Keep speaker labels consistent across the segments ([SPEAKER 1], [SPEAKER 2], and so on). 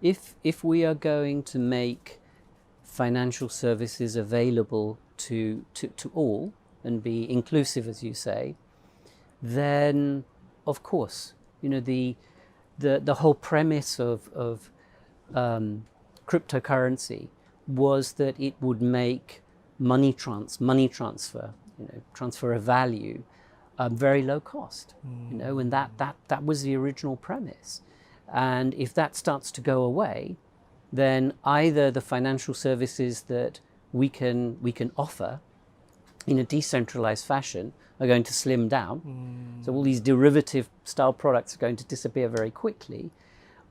[SPEAKER 1] if we are going to make financial services available to all and be inclusive, as you say, then of course, the whole premise of cryptocurrency was that it would make money transfer, transfer of value, very low cost, and that was the original premise. And if that starts to go away, then either the financial services that we can offer in a decentralized fashion are going to slim down. So all these derivative style products are going to disappear very quickly,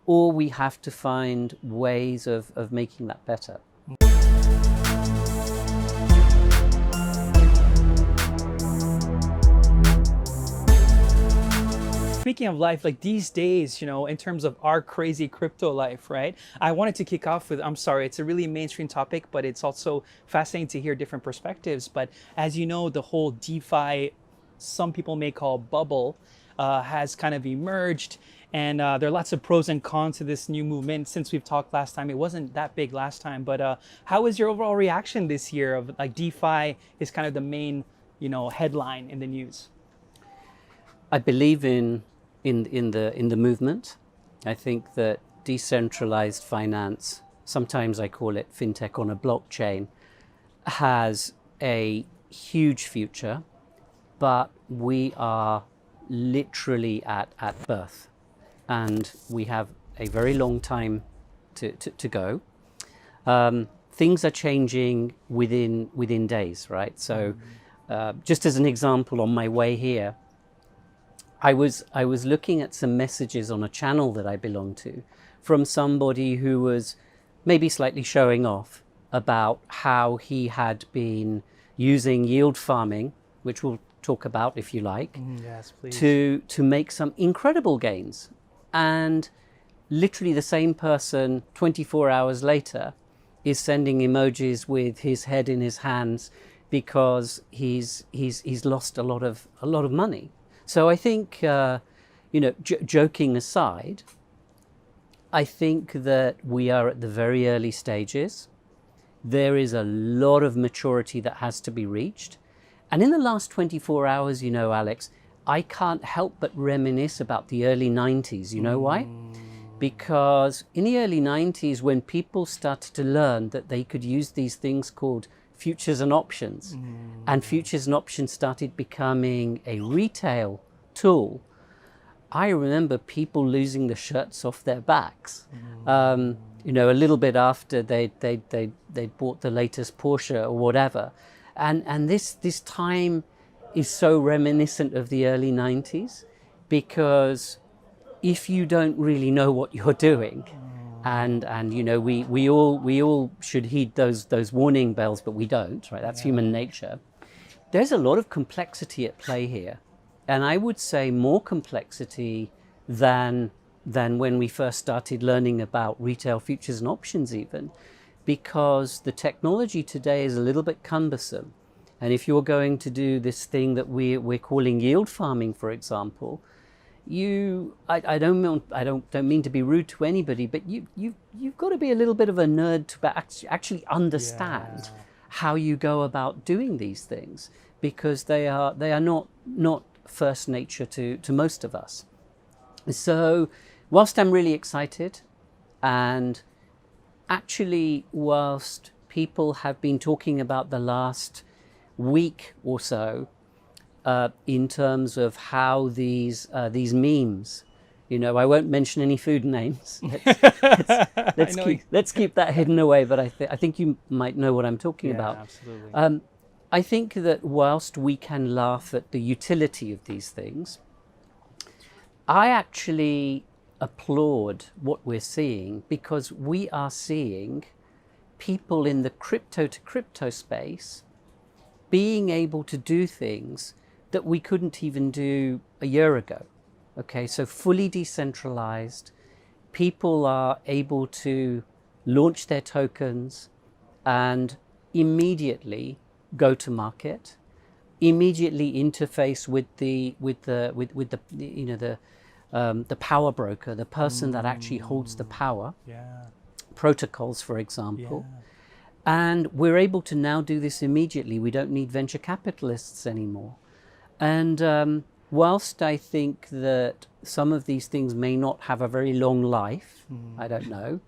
[SPEAKER 1] or we have to find ways of making that better.
[SPEAKER 2] Speaking of life, like these days, in terms of our crazy crypto life, right? I wanted to kick off with, I'm sorry, it's a really mainstream topic, but it's also fascinating to hear different perspectives. But as you know, the whole DeFi, some people may call bubble, has kind of emerged. And there are lots of pros and cons to this new movement. Since we've talked last time, it wasn't that big last time, but how was your overall reaction this year of like DeFi is kind of the main, headline in the news?
[SPEAKER 1] I believe in the movement. I think that decentralized finance, sometimes I call it fintech on a blockchain, has a huge future, but we are literally at birth, and we have a very long time to go. Things are changing within days, right? So just as an example, on my way here, I was looking at some messages on a channel that I belong to from somebody who was maybe slightly showing off about how he had been using yield farming, which we'll talk about if you like,
[SPEAKER 2] yes, please,
[SPEAKER 1] to make some incredible gains. And literally the same person 24 hours later is sending emojis with his head in his hands because he's lost a lot of money. So I think, joking aside, I think that we are at the very early stages. There is a lot of maturity that has to be reached. And in the last 24 hours, Alex, I can't help but reminisce about the early 90s. You know why? Because in the early 90s, when people started to learn that they could use these things called futures and options, and futures and options started becoming a retail tool, I remember people losing the shirts off their backs. A little bit after they bought the latest Porsche or whatever, and this time is so reminiscent of the early 90s, because if you don't really know what you're doing, and we all should heed those warning bells, but we don't, right? That's human nature. There's a lot of complexity at play here, and I would say more complexity than when we first started learning about retail futures and options, even, because the technology today is a little bit cumbersome. And if you're going to do this thing that we're calling yield farming, for example, I don't mean to be rude to anybody, but you've got to be a little bit of a nerd to actually understand how you go about doing these things, because they are not first nature to most of us. So whilst I'm really excited, and actually whilst people have been talking about the last week or so in terms of how these memes, I won't mention any food names. Let's keep that hidden away. But I think you might know what I'm talking about.
[SPEAKER 2] Absolutely.
[SPEAKER 1] I think that whilst we can laugh at the utility of these things, I actually applaud what we're seeing, because we are seeing people in the crypto to crypto space being able to do things that we couldn't even do a year ago. Okay, so fully decentralized, people are able to launch their tokens and immediately go to market, immediately interface with the the power broker, the person that actually holds the power,
[SPEAKER 2] Yeah.
[SPEAKER 1] protocols, for example.
[SPEAKER 2] Yeah.
[SPEAKER 1] And we're able to now do this immediately. We don't need venture capitalists anymore. And whilst I think that some of these things may not have a very long life, I don't know,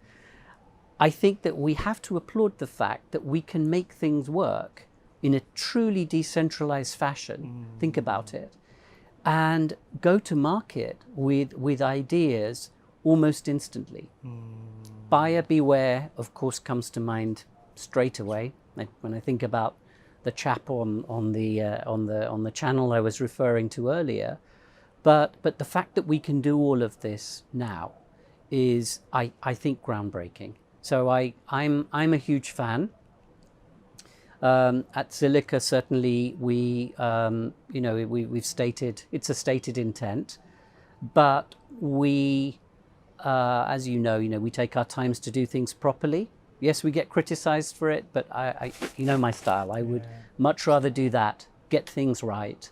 [SPEAKER 1] I think that we have to applaud the fact that we can make things work in a truly decentralized fashion. Think about it. And go to market with ideas almost instantly. Buyer beware, of course, comes to mind straight away when I think about the chap on the channel I was referring to earlier. But the fact that we can do all of this now is, I think, groundbreaking. So I'm a huge fan. At Zilliqa, certainly we've stated it's a stated intent, but we, as you know, we take our times to do things properly. Yes, we get criticized for it, but I my style. I would much rather do that, get things right,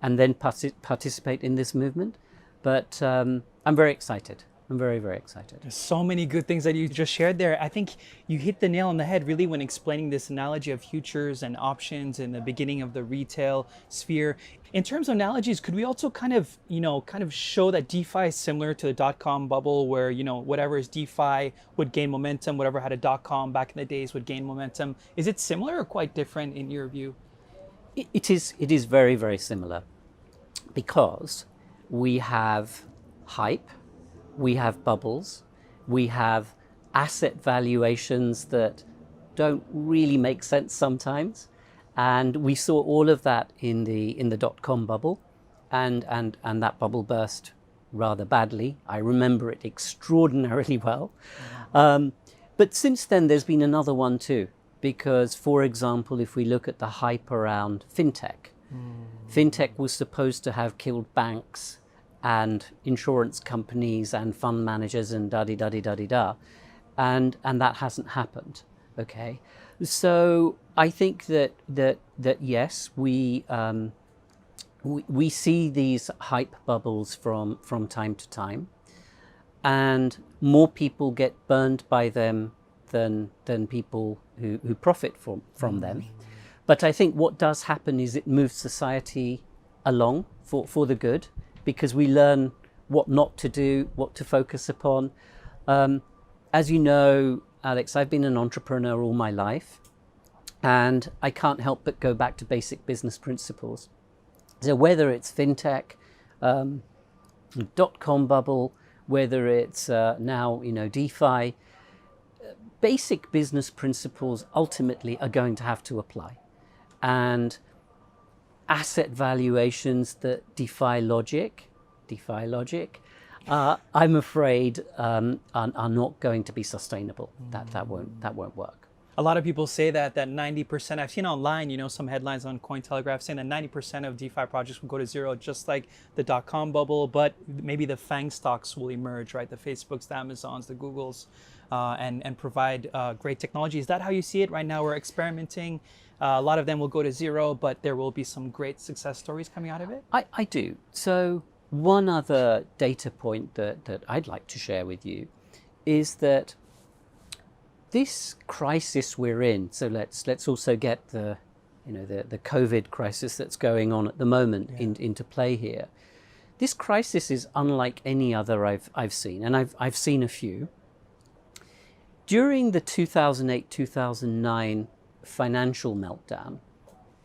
[SPEAKER 1] and then participate in this movement. But I'm very excited. I'm very, very excited.
[SPEAKER 2] There's so many good things that you just shared there. I think you hit the nail on the head really when explaining this analogy of futures and options in the beginning of the retail sphere. In terms of analogies, could we also kind of show that DeFi is similar to the dot-com bubble where, whatever is DeFi would gain momentum, whatever had a dot-com back in the days would gain momentum. Is it similar or quite different in your view?
[SPEAKER 1] It is very, very similar because we have hype, we have bubbles, we have asset valuations that don't really make sense sometimes, and we saw all of that in the dot-com bubble, and that bubble burst rather badly. I remember it extraordinarily well. But since then, there's been another one too, because, for example, if we look at the hype around fintech, fintech was supposed to have killed banks and insurance companies and fund managers and da-di-da-di-da-di-da. And that hasn't happened, okay? So I think that yes, we see these hype bubbles from time to time, and more people get burned by them than people who profit from them. But I think what does happen is it moves society along for the good, because we learn what not to do, what to focus upon. As you know, Alex, I've been an entrepreneur all my life, and I can't help but go back to basic business principles. So whether it's fintech, dot-com bubble, whether it's now DeFi, basic business principles ultimately are going to have to apply. And asset valuations that defy logic, I'm afraid are not going to be sustainable. That won't work.
[SPEAKER 2] A lot of people say that 90%, I've seen online, some headlines on Cointelegraph saying that 90% of DeFi projects will go to zero, just like the dot-com bubble, but maybe the FANG stocks will emerge, right? The Facebooks, the Amazons, the Googles, and provide great technology. Is that how you see it right now? We're experimenting. A lot of them will go to zero, but there will be some great success stories coming out of it?
[SPEAKER 1] I do. So one other data point that I'd like to share with you is that this crisis we're in, so let's also get the COVID crisis that's going on at the moment into play here. This crisis is unlike any other I've seen, and I've seen a few. During the 2008-2009 financial meltdown,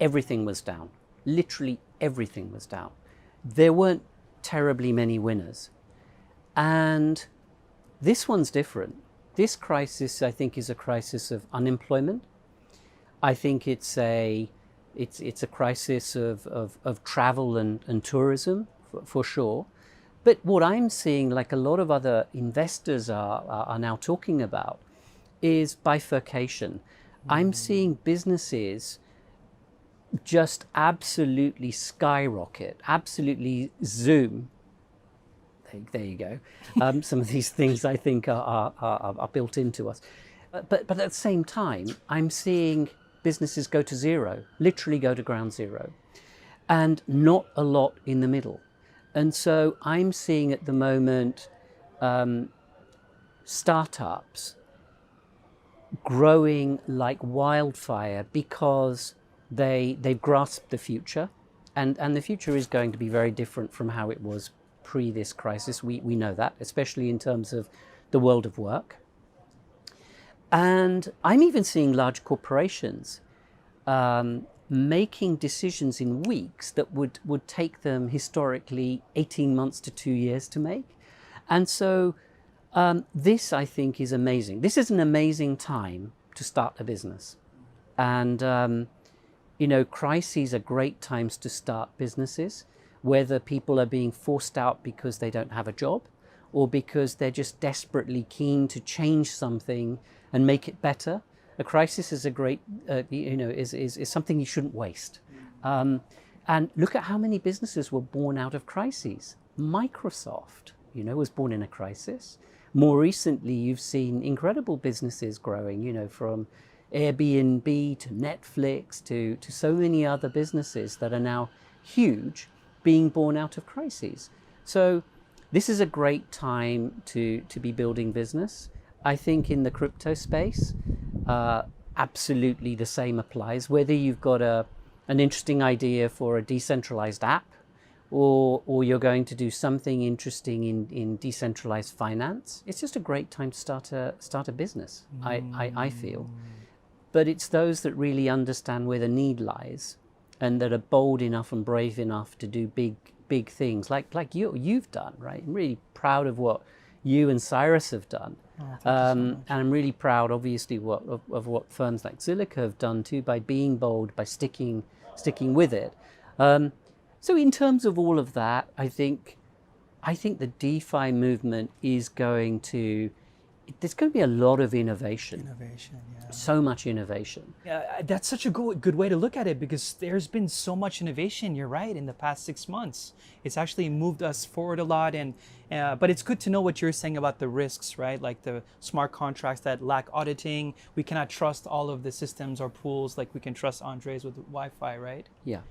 [SPEAKER 1] everything was down. Literally everything was down. There weren't terribly many winners. And this one's different. This crisis, I think, is a crisis of unemployment. I think it's a crisis of travel and tourism for sure. But what I'm seeing, like a lot of other investors are now talking about, is bifurcation. I'm seeing businesses just absolutely skyrocket, absolutely zoom. There you go. Some of these things I think are built into us. But at the same time, I'm seeing businesses go to zero, literally go to ground zero, and not a lot in the middle. And so I'm seeing at the moment startups growing like wildfire because they've grasped the future, and the future is going to be very different from how it was pre this crisis. We know that, especially in terms of the world of work. And I'm even seeing large corporations making decisions in weeks that would take them historically 18 months to 2 years to make. And so this, I think, is amazing. This is an amazing time to start a business. And, crises are great times to start businesses, whether people are being forced out because they don't have a job or because they're just desperately keen to change something and make it better. A crisis is a great, is something you shouldn't waste. And look at how many businesses were born out of crises. Microsoft, was born in a crisis. More recently, you've seen incredible businesses growing, from Airbnb to Netflix to so many other businesses that are now huge, being born out of crises. So this is a great time to be building business. I think in the crypto space, absolutely the same applies. Whether you've got an interesting idea for a decentralized app, or you're going to do something interesting in decentralized finance, it's just a great time to start a business. I feel, but it's those that really understand where the need lies, and that are bold enough and brave enough to do big things like you've done. Right, I'm really proud of what you and Cyrus have done. And I'm really proud, obviously, of what firms like Zilliqa have done too, by being bold, by sticking with it. So in terms of all of that, I think the DeFi movement is there's going to be a lot of innovation. Yeah. So much innovation.
[SPEAKER 2] Yeah, that's such a good way to look at it, because there's been so much innovation, you're right, in the past 6 months. It's actually moved us forward a lot. But it's good to know what you're saying about the risks, right? Like the smart contracts that lack auditing. We cannot trust all of the systems or pools like we can trust Andres with Wi-Fi, right?
[SPEAKER 1] Yeah.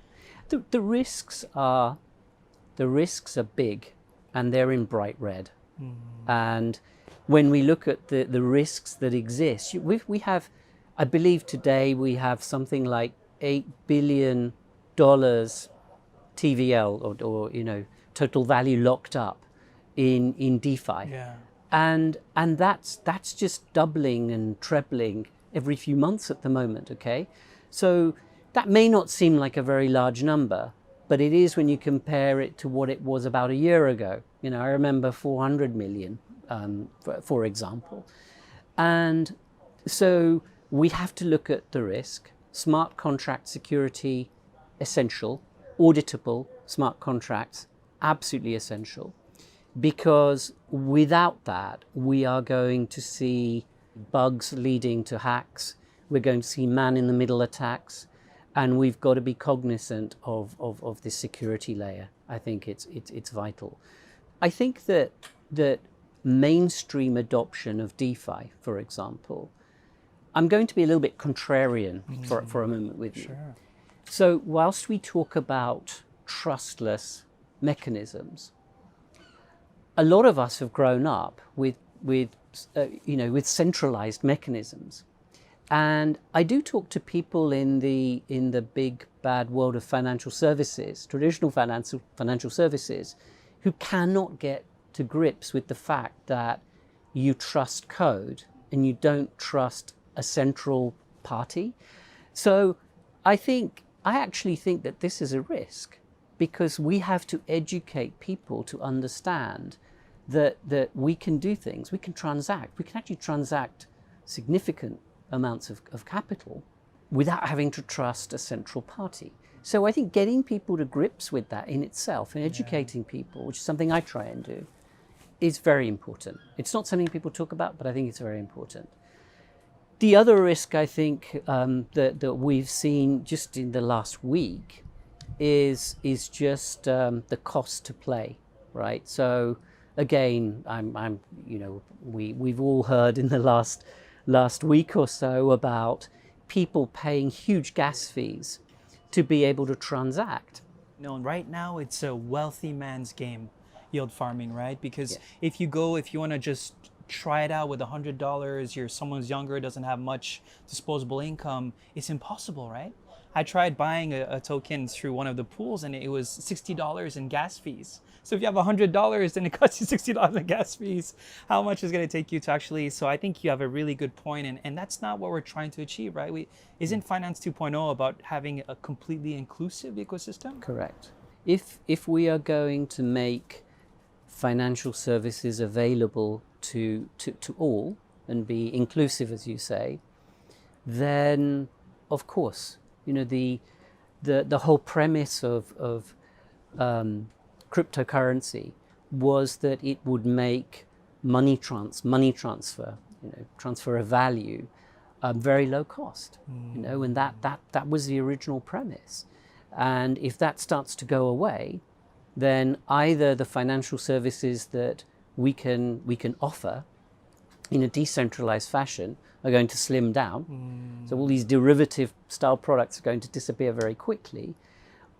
[SPEAKER 1] The risks are big, and they're in bright red. And when we look at the risks that exist, we have, I believe today we have something like $8 billion TVL or total value locked up in DeFi.
[SPEAKER 2] Yeah.
[SPEAKER 1] And that's just doubling and trebling every few months at the moment, okay? So that may not seem like a very large number, but it is when you compare it to what it was about a year ago. I remember 400 million, for example. And so we have to look at the risk. Smart contract security, essential. Auditable smart contracts, absolutely essential. Because without that, we are going to see bugs leading to hacks. We're going to see man-in-the-middle attacks. And we've got to be cognizant of this security layer. I think it's vital. I think that mainstream adoption of DeFi, for example, I'm going to be a little bit contrarian for a moment with you.
[SPEAKER 2] Sure.
[SPEAKER 1] So whilst we talk about trustless mechanisms, a lot of us have grown up with centralized mechanisms. And I do talk to people in the big bad world of financial services, traditional financial services, who cannot get to grips with the fact that you trust code and you don't trust a central party. So I actually think that this is a risk, because we have to educate people to understand that we can do things, we can transact, we can actually transact significant amounts of capital without having to trust a central party. So I think getting people to grips with that in itself and educating people, which is something I try and do, is very important. It's not something people talk about, but I think it's very important. The other risk I think that we've seen just in the last week is just the cost to play, right? So again, we've all heard in the last week or so about people paying huge gas fees to be able to transact.
[SPEAKER 2] Right now it's a wealthy man's game, yield farming, right? Because if you want to just try it out with $100, you're someone's younger, doesn't have much disposable income, it's impossible, right? I tried buying a token through one of the pools and it was $60 in gas fees. So if you have $100, then it costs you $60 in gas fees. How much is going to take you to actually? So I think you have a really good point, and that's not what we're trying to achieve, right? Isn't Finance 2.0 about having a completely inclusive ecosystem?
[SPEAKER 1] Correct. If we are going to make financial services available to all and be inclusive, as you say, then of course, the whole premise of cryptocurrency was that it would make money transfer, transfer of value, very low cost, and that was the original premise. And if that starts to go away, then either the financial services that we can offer in a decentralized fashion are going to slim down. So all these derivative style products are going to disappear very quickly,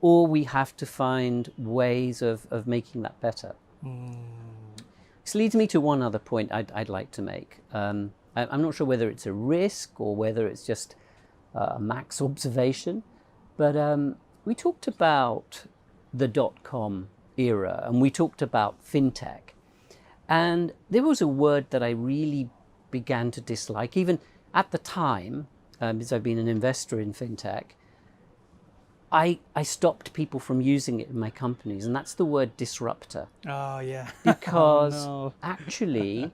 [SPEAKER 1] or we have to find ways of making that better. This leads me to one other point I'd like to make. I'm not sure whether it's a risk or whether it's just a Max observation, but we talked about the dot-com era and we talked about fintech. And there was a word that I really began to dislike, even at the time, because I've been an investor in fintech. I stopped people from using it in my companies, and that's the word disruptor.
[SPEAKER 2] Oh, yeah.
[SPEAKER 1] Because
[SPEAKER 2] Oh, no.
[SPEAKER 1] actually,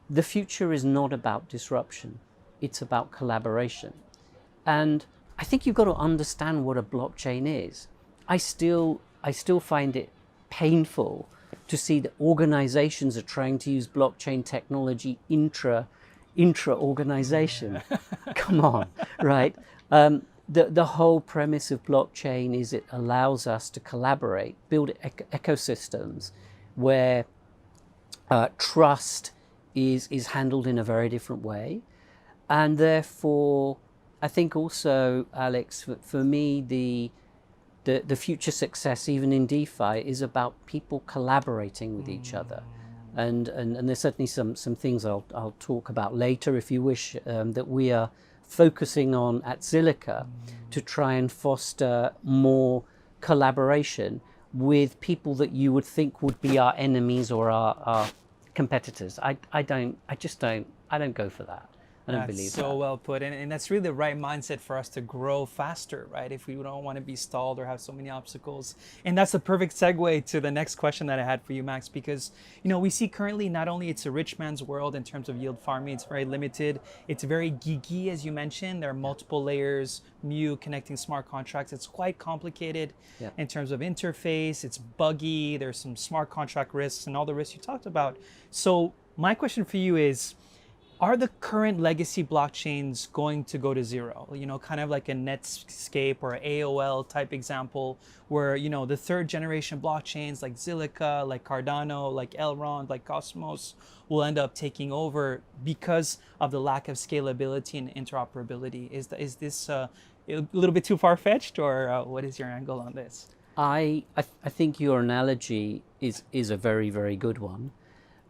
[SPEAKER 1] the future is not about disruption. It's about collaboration. And I think you've got to understand what a blockchain is. I still find it painful to see that organizations are trying to use blockchain technology intra-organization. Come on, right? The whole premise of blockchain is it allows us to collaborate, build ecosystems where trust is handled in a very different way. And therefore, I think also, Alex, for me, the future success, even in DeFi, is about people collaborating with each other. And there's certainly some things I'll talk about later, if you wish, that we are focusing on at Zilliqa to try and foster more collaboration with people that you would think would be our enemies or our competitors. I don't go for that. I don't believe
[SPEAKER 2] so
[SPEAKER 1] that.
[SPEAKER 2] well put, and that's really the right mindset for us to grow faster, right? If we don't want to be stalled or have so many obstacles. And that's the perfect segue to the next question that I had for you, Max, because we see currently not only it's a rich man's world in terms of yield farming, it's very limited, it's very geeky, as you mentioned. There are multiple layers, connecting smart contracts. It's quite complicated in terms of interface. It's buggy. There's some smart contract risks and all the risks you talked about. So my question for you is, are the current legacy blockchains going to go to zero? Kind of like a Netscape or AOL type example where, the third generation blockchains like Zilliqa, like Cardano, like Elrond, like Cosmos will end up taking over because of the lack of scalability and interoperability. Is this a little bit too far-fetched, or what is your angle on this?
[SPEAKER 1] I think your analogy is a very, very good one.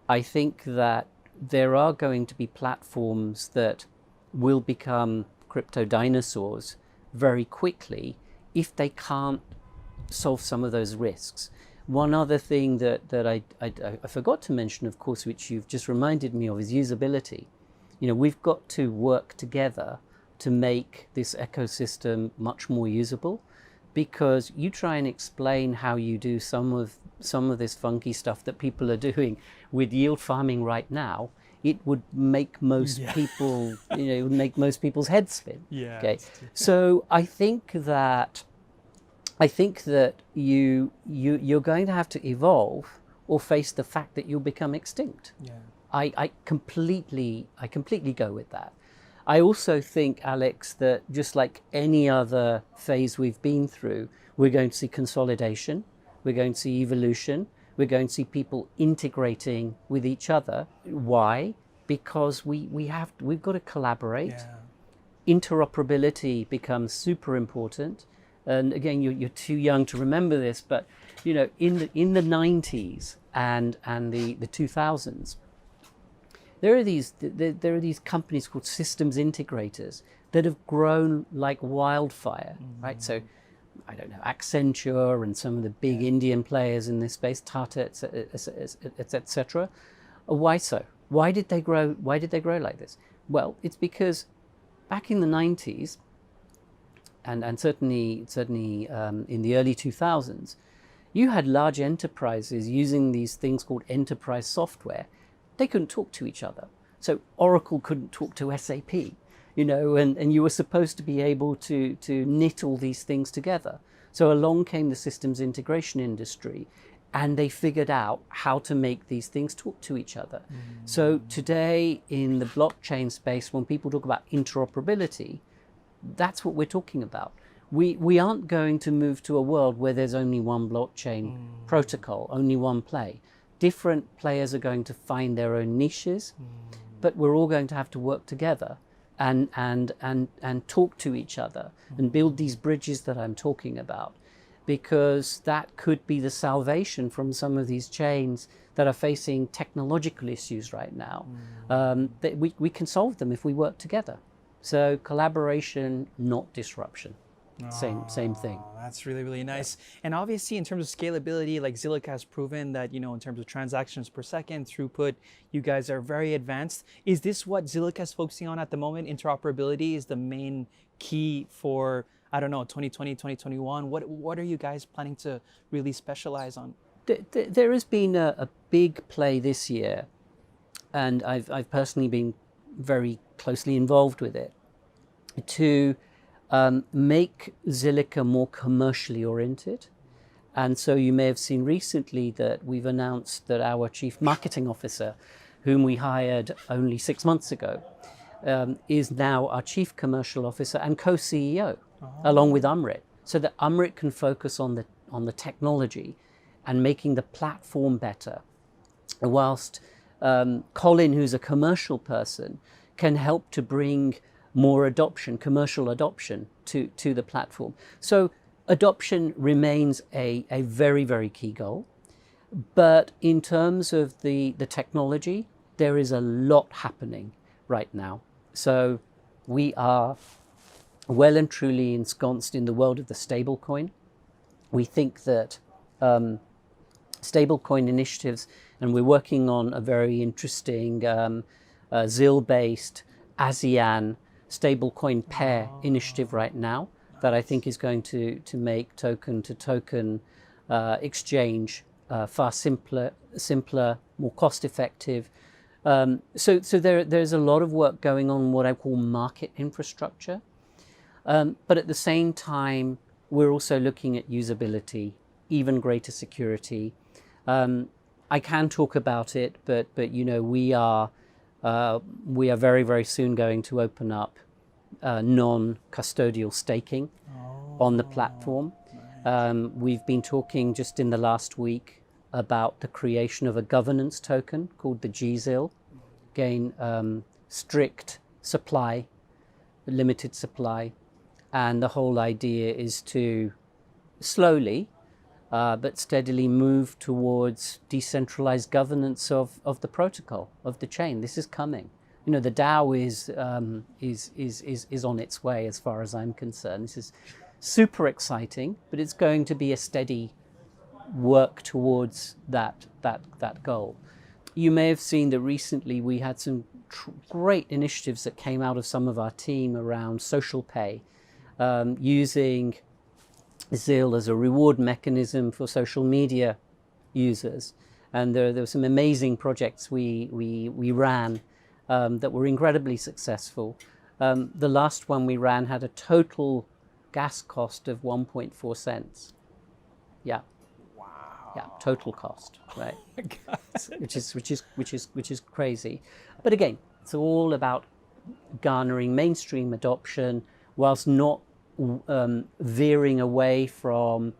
[SPEAKER 1] I think that there are going to be platforms that will become crypto dinosaurs very quickly if they can't solve some of those risks. One other thing that I forgot to mention, of course, which you've just reminded me of, is usability. We've got to work together to make this ecosystem much more usable, because you try and explain how you do some of this funky stuff that people are doing with yield farming right now, it would make most people, it would make most people's heads spin.
[SPEAKER 2] Yeah.
[SPEAKER 1] Okay. So I think that you're going to have to evolve or face the fact that you'll become extinct.
[SPEAKER 2] Yeah.
[SPEAKER 1] I completely go with that. I also think, Alex, that just like any other phase we've been through, we're going to see consolidation, we're going to see evolution, we're going to see people integrating with each other. Why? Because we've got to collaborate.
[SPEAKER 2] Yeah.
[SPEAKER 1] Interoperability becomes super important. And again, you're too young to remember this, but in the 90s and the 2000s, there are these companies called systems integrators that have grown like wildfire, right? So I don't know, Accenture and some of the big Indian players in this space, Tata, etc. Why so? Why did they grow? Why did they grow like this? Well, it's because back in the 90s, and certainly in the early 2000s, you had large enterprises using these things called enterprise software. They couldn't talk to each other. So Oracle couldn't talk to SAP, and you were supposed to be able to knit all these things together. So along came the systems integration industry, and they figured out how to make these things talk to each other. So today in the blockchain space, when people talk about interoperability, that's what we're talking about. We aren't going to move to a world where there's only one blockchain protocol, only one play. Different players are going to find their own niches, but we're all going to have to work together and talk to each other and build these bridges that I'm talking about, because that could be the salvation from some of these chains that are facing technological issues right now. That we can solve them if we work together. So collaboration, not disruption. Same thing.
[SPEAKER 2] That's really, really nice. And obviously in terms of scalability, like Zilliqa has proven that, in terms of transactions per second, throughput, you guys are very advanced. Is this what Zilliqa is focusing on at the moment? Interoperability is the main key for, 2020, 2021. What are you guys planning to really specialize on?
[SPEAKER 1] There has been a big play this year, and I've personally been very closely involved with it, to make Zilliqa more commercially oriented. And so you may have seen recently that we've announced that our chief marketing officer, whom we hired only 6 months ago, is now our chief commercial officer and co-CEO, along with Amrit, so that Amrit can focus on the technology and making the platform better, whilst Colin, who's a commercial person, can help to bring more adoption, commercial adoption to the platform. So adoption remains a very, very key goal. But in terms of the technology, there is a lot happening right now. So we are well and truly ensconced in the world of the stablecoin. We think that stablecoin initiatives, and we're working on a very interesting ZIL-based ASEAN stablecoin pair initiative right now that I think is going to make token-to-token exchange far simpler, more cost-effective. So there's a lot of work going on what I call market infrastructure. But at the same time, we're also looking at usability, even greater security. I can talk about it, but we are very, very soon going to open up non-custodial staking on the platform. Nice. We've been talking just in the last week about the creation of a governance token called the GZIL. Again, strict supply, limited supply. And the whole idea is to slowly but steadily move towards decentralized governance of the protocol, of the chain. This is coming. The DAO is on its way as far as I'm concerned. This is super exciting, but it's going to be a steady work towards that goal. You may have seen that recently we had some great initiatives that came out of some of our team around social pay, using ZIL as a reward mechanism for social media users. And there were some amazing projects we ran that were incredibly successful. The last one we ran had a total gas cost of 1.4 cents. Yeah. Wow. Yeah, total cost, right? which is crazy. But again, it's all about garnering mainstream adoption whilst not veering away from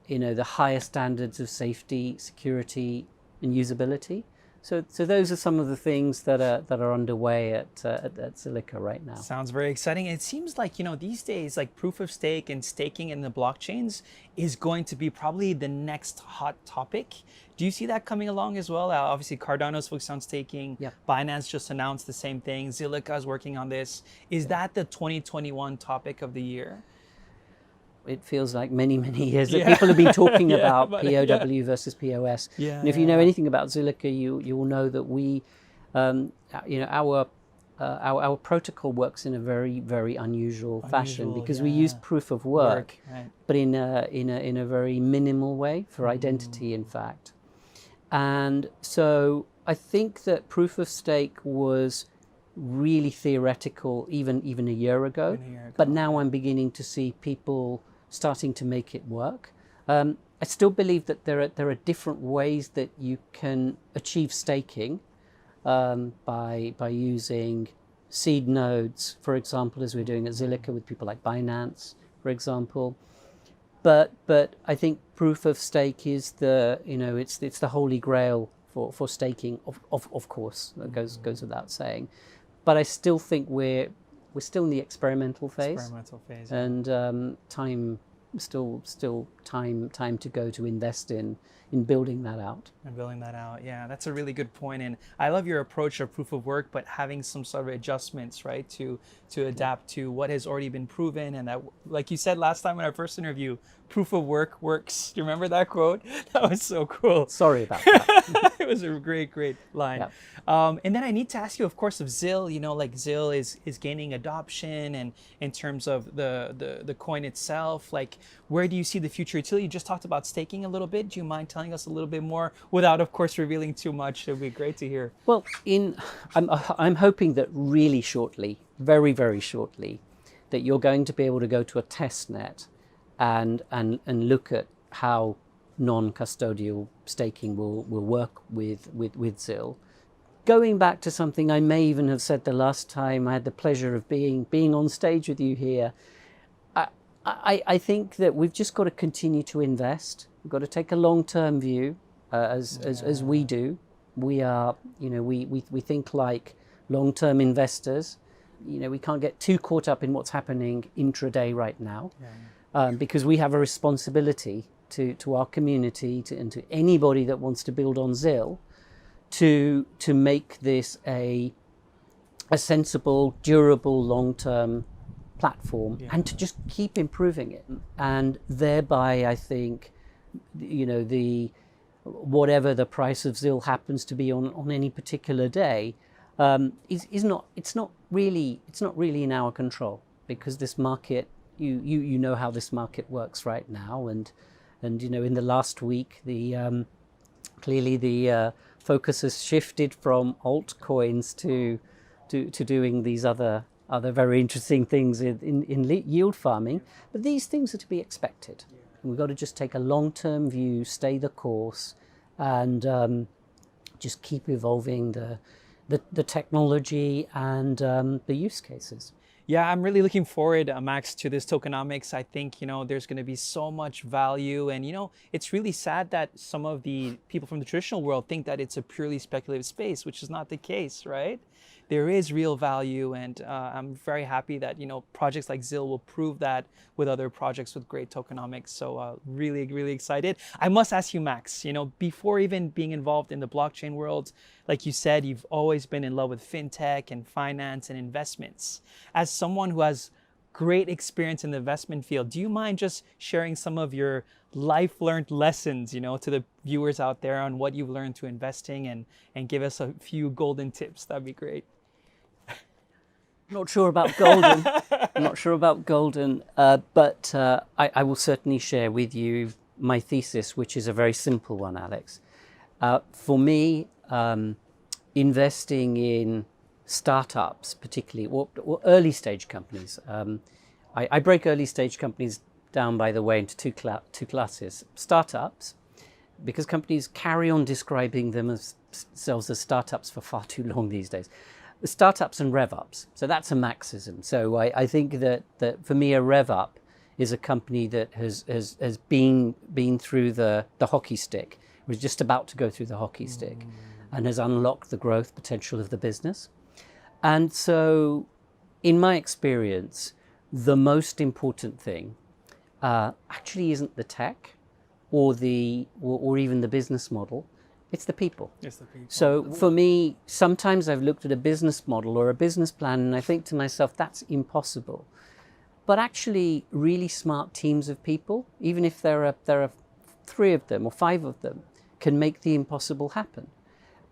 [SPEAKER 1] the higher standards of safety, security, and usability. so those are some of the things that are underway at Zilliqa right now.
[SPEAKER 2] Sounds very exciting. And it seems like, these days, like proof of stake and staking in the blockchains is going to be probably the next hot topic. Do you see that coming along as well? Obviously, Cardano's focused on staking.
[SPEAKER 1] Yeah.
[SPEAKER 2] Binance just announced the same thing. Zilliqa is working on this. Is that the 2021 topic of the year?
[SPEAKER 1] It feels like many years that people have been talking about POW versus POS.
[SPEAKER 2] Yeah,
[SPEAKER 1] and if you know anything about Zilliqa, you will know that we, our protocol works in a very unusual fashion, because we use proof of work,
[SPEAKER 2] right.
[SPEAKER 1] but in a very minimal way for identity, in fact. And so I think that proof of stake was really theoretical even a year ago, but now I'm beginning to see people starting to make it work. I still believe that there are different ways that you can achieve staking by using seed nodes, for example, as we're doing at Zilliqa with people like Binance, for example. But I think proof of stake is it's the holy grail for staking, of course, that goes without saying. But I still think we're still in the experimental phase. And still time to go to invest in building that out.
[SPEAKER 2] Yeah, that's a really good point. And I love your approach of proof of work, but having some sort of adjustments, right, to adapt to what has already been proven. And that, like you said last time in our first interview, proof of work works. Do you remember that quote? That was so cool.
[SPEAKER 1] Sorry about that.
[SPEAKER 2] It was a great line.
[SPEAKER 1] Yeah.
[SPEAKER 2] And then I need to ask you, of course, of Zill. Like Zill is gaining adoption, and in terms of the coin itself, like where do you see the future utility? You just talked about staking a little bit. Do you mind telling us a little bit more without, of course, revealing too much? It would be great to hear.
[SPEAKER 1] Well, I'm hoping that really shortly, very shortly, that you're going to be able to go to a test net and look at how non-custodial staking will work with Zill. Going back to something I may even have said the last time I had the pleasure of being on stage with you here, I think that we've just got to continue to invest. We've got to take a long-term view, as we do. We are, we think like long-term investors. We can't get too caught up in what's happening intraday right now, because we have a responsibility to our community, and to anybody that wants to build on Zill, to make this a sensible, durable, long-term platform, and to just keep improving it. And thereby, I think, whatever the price of Zill happens to be on any particular day, it's not really in our control, because this market, you know how this market works right now, and in the last week, clearly the focus has shifted from altcoins to doing these other very interesting things in yield farming. But these things are to be expected. And we've got to just take a long-term view, stay the course, and just keep evolving the technology and the use cases.
[SPEAKER 2] Yeah, I'm really looking forward, Max, to this tokenomics. I think, there's going to be so much value. And, it's really sad that some of the people from the traditional world think that it's a purely speculative space, which is not the case, right? There is real value. And I'm very happy that, projects like Zill will prove that with other projects with great tokenomics. So really excited. I must ask you, Max, before even being involved in the blockchain world, like you said, you've always been in love with fintech and finance and investments. As someone who has great experience in the investment field, do you mind just sharing some of your life learned lessons, to the viewers out there on what you've learned to investing, and give us a few golden tips? That'd be great.
[SPEAKER 1] Not sure about golden. I'm not sure about golden, but I will certainly share with you my thesis, which is a very simple one, Alex. For me, investing in startups, particularly, or early stage companies. I break early stage companies down, by the way, into two classes. Startups, because companies carry on describing themselves as startups for far too long these days. Startups and rev-ups. So that's a Maxism. So I think that for me, a rev-up is a company that has been through the hockey stick. It was just about to go through the hockey stick. and has unlocked the growth potential of the business. And so, in my experience, the most important thing actually isn't the tech or even the business model. It's the people.
[SPEAKER 2] It's the people.
[SPEAKER 1] So for me, sometimes I've looked at a business model or a business plan and I think to myself, that's impossible. But actually, really smart teams of people, even if there are 3 of them or 5 of them, can make the impossible happen.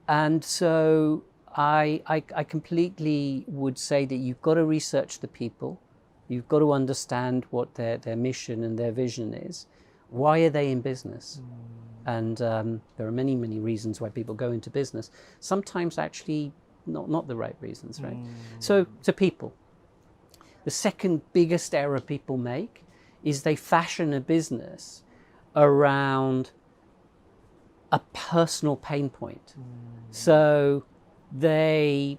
[SPEAKER 1] And so I completely would say that you've got to research the people. You've got to understand what their mission and their vision is. Why are they in business? And there are many, many reasons why people go into business. Sometimes actually not the right reasons, right? So people. The second biggest error people make is they fashion a business around a personal pain point. So they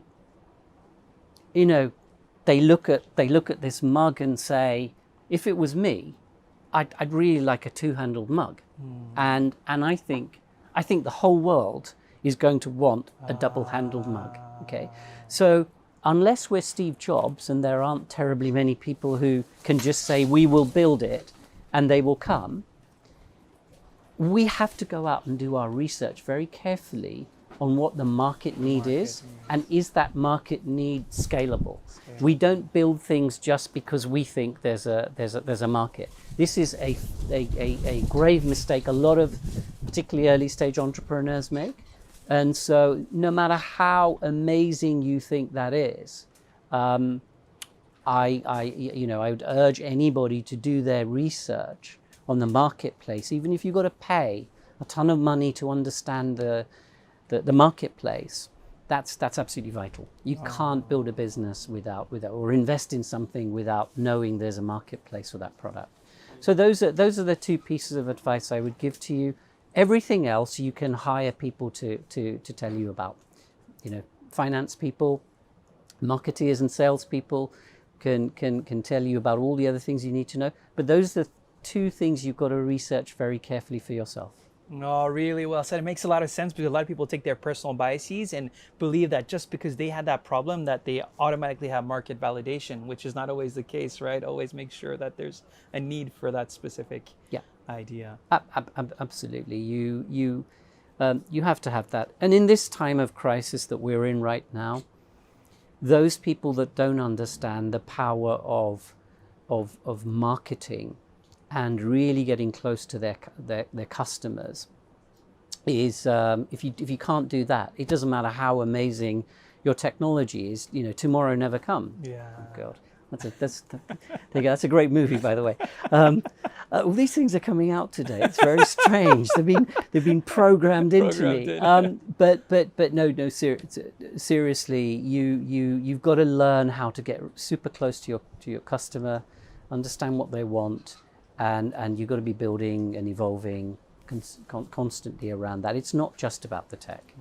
[SPEAKER 1] look at this mug and say, if it was me, I'd really like a 2-handled mug. And I think the whole world is going to want a double-handled mug. Okay, so unless we're Steve Jobs, and there aren't terribly many people who can just say we will build it and they will come, we have to go out and do our research very carefully on what the market need is, and is that market need scalable? We don't build things just because we think there's a market. This is a grave mistake a lot of particularly early stage entrepreneurs make. And so no matter how amazing you think that is, I would urge anybody to do their research on the marketplace, even if you've got to pay a ton of money to understand the marketplace. That's absolutely vital. You can't build a business without or invest in something without knowing there's a marketplace for that product. So those are the 2 pieces of advice I would give to you. Everything else you can hire people to tell you about. Finance people, marketeers and salespeople can tell you about all the other things you need to know. But those are the 2 things you've got to research very carefully for yourself.
[SPEAKER 2] No, really well said. It makes a lot of sense because a lot of people take their personal biases and believe that just because they had that problem that they automatically have market validation, which is not always the case, right? Always make sure that there's a need for that specific idea.
[SPEAKER 1] Absolutely. You have to have that. And in this time of crisis that we're in right now, those people that don't understand the power of marketing and really getting close to their customers is if you can't do that, it doesn't matter how amazing your technology is. Tomorrow never come.
[SPEAKER 2] Yeah.
[SPEAKER 1] Oh God, that's a great movie, by the way. All these things are coming out today. It's very strange. They've been programmed into me. But no, seriously, you've got to learn how to get super close to your customer, understand what they want. And you've got to be building and evolving constantly around that. It's not just about the tech.